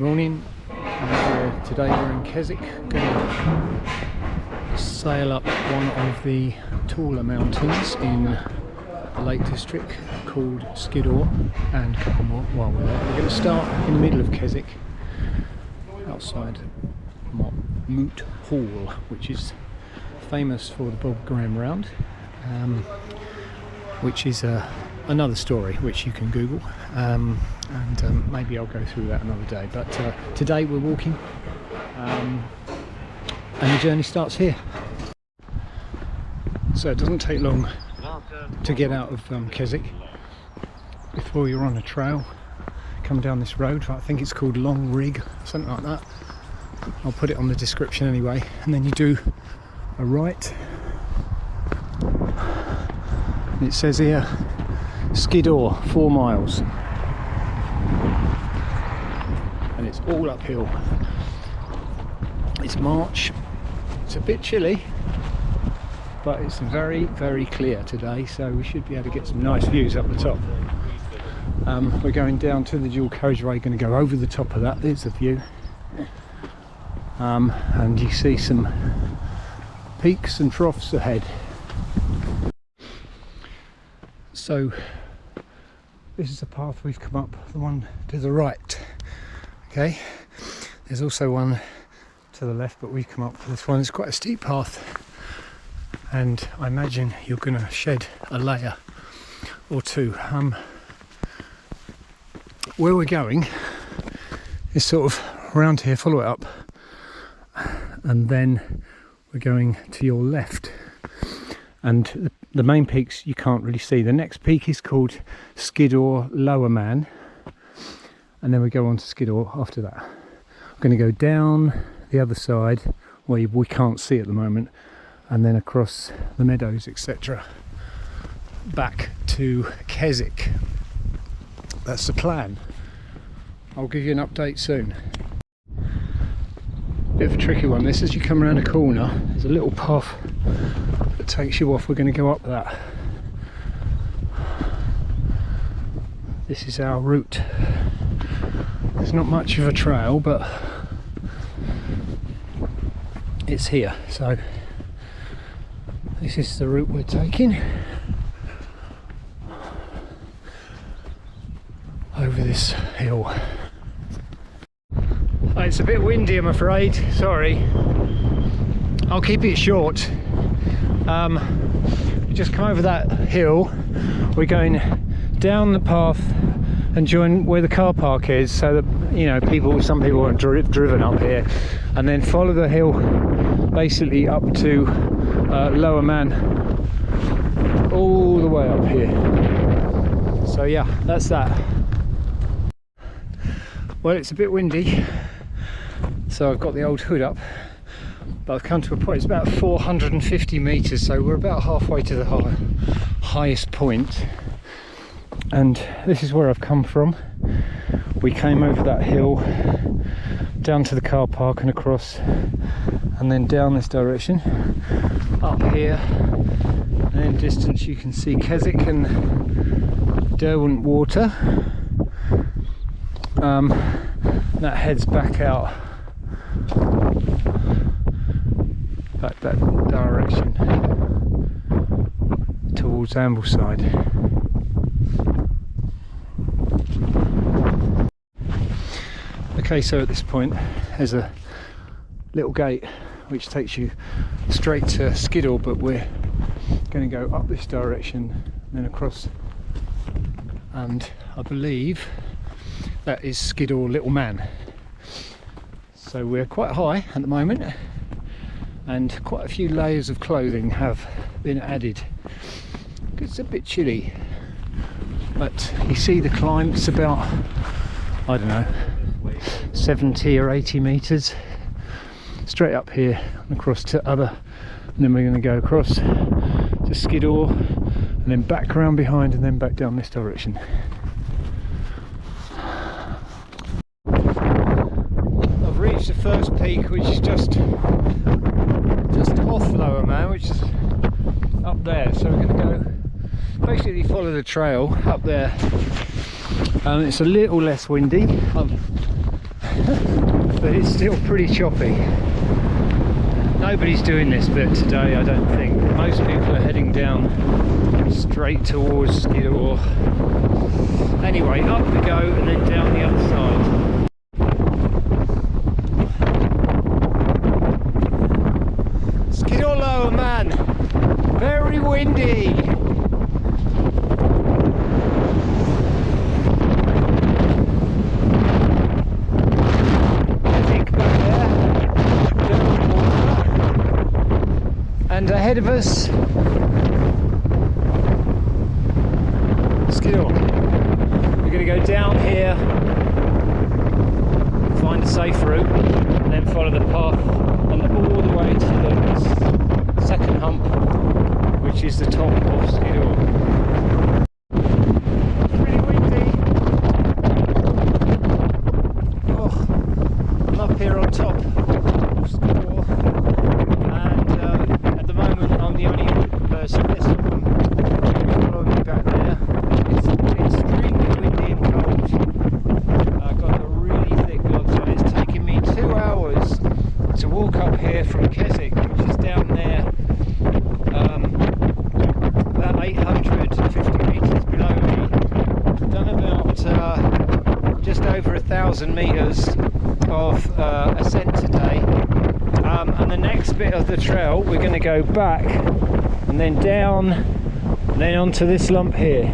Morning. Today we're in Keswick, going to sail up one of the taller mountains in the Lake District called Skiddaw, and a couple more while we're there. We're going to start in the middle of Keswick, outside Moot Hall, which is famous for the Bob Graham Round, which is another story which you can Google, and maybe I'll go through that another day. But today we're walking, and the journey starts here. So it doesn't take long to get out of Keswick before you're on a trail. Come down this road, I think it's called Long Rig, something like that. I'll put it on the description anyway. And then you do a right. And it says here, Skiddaw, 4 miles. And it's all uphill. It's March. It's a bit chilly, but it's very, very clear today, so we should be able to get some nice views up the top. We're going down to the dual carriageway, going to go over the top of that. There's the view. And you see some peaks and troughs ahead. So this is the path we've come up, the one to the right. Okay, there's also one to the left, but we've come up for this one. It's quite a steep path, and I imagine you're going to shed a layer or two. Where we're going is sort of around here, follow it up, and then we're going to your left, and the main peaks you can't really see. The next peak is called Skiddaw Lower Man, and then we go on to Skiddaw after that. I'm going to go down the other side where we can't see at the moment, and then across the meadows, etc., back to Keswick. That's the plan. I'll give you an update soon. Bit of a tricky one this. As you come around a corner, there's a little path that takes you off. We're going to go up that. This is our route. It's not much of a trail, but it's here. So this is the route we're taking. Over this hill. It's a bit windy, I'm afraid. Sorry. I'll keep it short. We just come over that hill. We're going down the path and join where the car park is, so that, you know, some people are driven up here, and then follow the hill basically up to Lower Man, all the way up here. So yeah, that's that. Well, it's a bit windy, so I've got the old hood up, but I've come to a point. It's about 450 metres, so we're about halfway to the highest point, and this is where I've come from. We came over that hill, down to the car park and across, and then down this direction, up here, and in distance you can see Keswick and Derwent Water. That heads back out, back that direction towards Ambleside. Okay, so at this point there's a little gate which takes you straight to Skiddaw, but we're going to go up this direction and then across, and I believe that is Skiddaw Little Man. So we're quite high at the moment, and quite a few layers of clothing have been added. It's a bit chilly, but you see the climb. It's about, I don't know, 70 or 80 metres straight up here and across to other, and then we're going to go across to Skiddaw and then back around behind and then back down this direction. Reached the first peak, which is just off Lower Man, which is up there. So we're going to go basically follow the trail up there. It's a little less windy. but it's still pretty choppy. Nobody's doing this bit today, I don't think. Most people are heading down straight towards Skiddaw. Anyway, up we go and then down the other side. Skiddaw lower, man. Very windy. And ahead of us, Skiddaw. We're going to go down here, find a safe route, and then follow the path and all the way to the second hump, which is the top of Skiddaw. Pretty windy. Oh, I'm up here on top of Skiddaw. I'm the only person that's following me back there. It's extremely windy and cold. I've got a really thick gloves on. It's taken me 2 hours to walk up here from Keswick, which is down there, about 850 metres below me. I've done about just over 1,000 metres of ascent today. And the next bit of the trail we're going to go back and then down and then onto this lump here,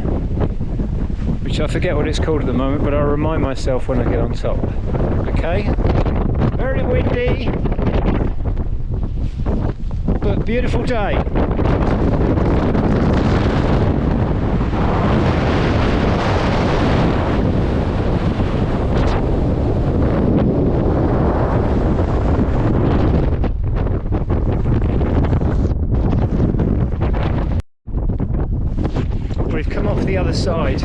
which I forget what it's called at the moment, but I'll remind myself when I get on top. Okay, very windy but beautiful day. We've come off the other side,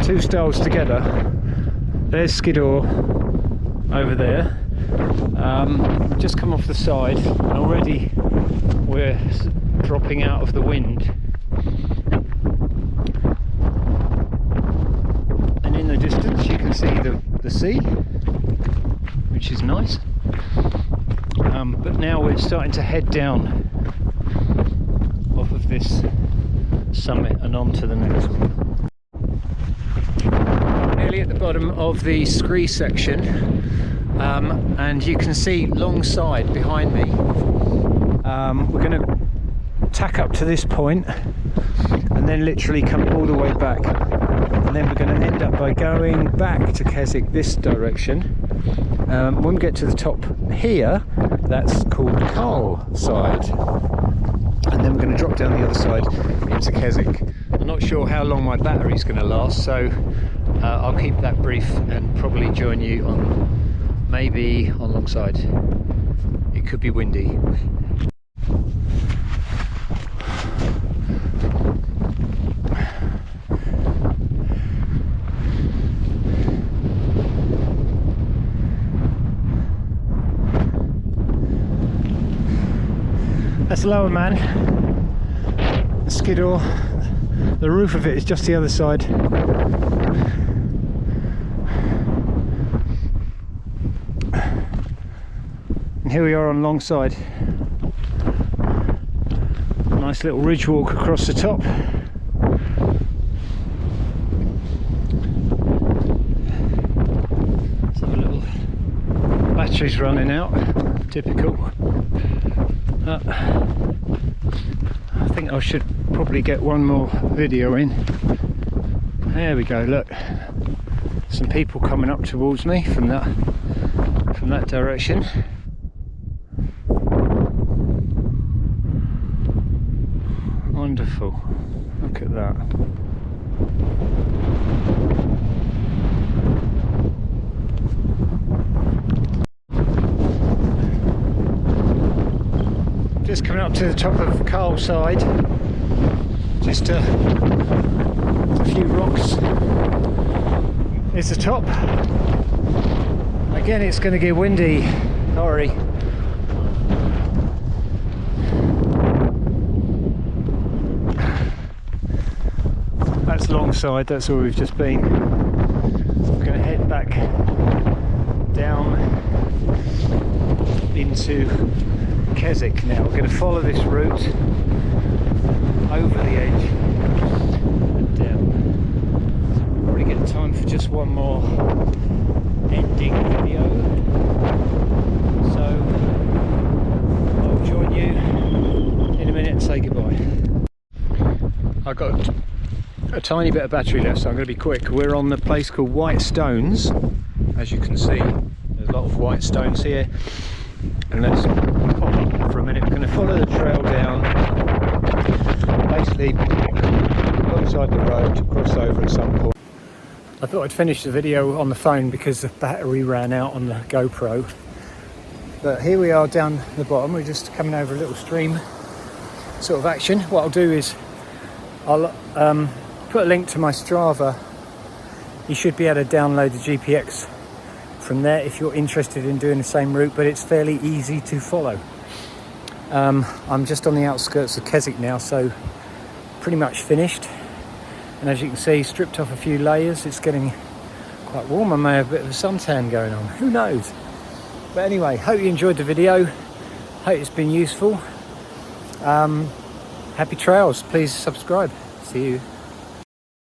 2 stalls together. There's Skiddaw over there. Just come off the side and already we're dropping out of the wind. And in the distance you can see the sea, which is nice. But now we're starting to head down off of this summit and on to the next one. Nearly at the bottom of the scree section, and you can see long side behind me. We're going to tack up to this point and then literally come all the way back, and then we're going to end up by going back to Keswick this direction. When we get to the top here, that's called Carl side. And then we're going to drop down the other side into Keswick. I'm not sure how long my battery's going to last, so I'll keep that brief and probably join you on maybe alongside. It could be windy. That's lower, man. Skiddaw. The roof of it is just the other side. And here we are on long side. Nice little ridge walk across the top. Let's have a little. Battery's running out. Typical. I think I should probably get one more video in. There we go, look. Some people coming up towards me from that direction. Wonderful. Look at that. Just coming up to the top of Carl side, just a few rocks is the top. Again, it's going to get windy, sorry. That's long side, that's where we've just been. We're going to head back into Keswick now. We're going to follow this route over the edge and down. Probably get time for just one more ending video. So I'll join you in a minute and say goodbye. I've got a tiny bit of battery left, so I'm going to be quick. We're on the place called White Stones. As you can see, there's a lot of white stones here, and let's pop up for a minute. We're going to follow the trail down, basically alongside the road to cross over at some point. I thought I'd finish the video on the phone because the battery ran out on the GoPro, but here we are down the bottom. We're just coming over a little stream sort of action. What I'll do is I'll put a link to my Strava. You should be able to download the GPX from there if you're interested in doing the same route, but it's fairly easy to follow. I'm just on the outskirts of Keswick now, so pretty much finished. And as you can see, stripped off a few layers. It's getting quite warm. I may have a bit of a suntan going on, who knows. But anyway, hope you enjoyed the video. Hope it's been useful. Happy trails. Please subscribe. See you.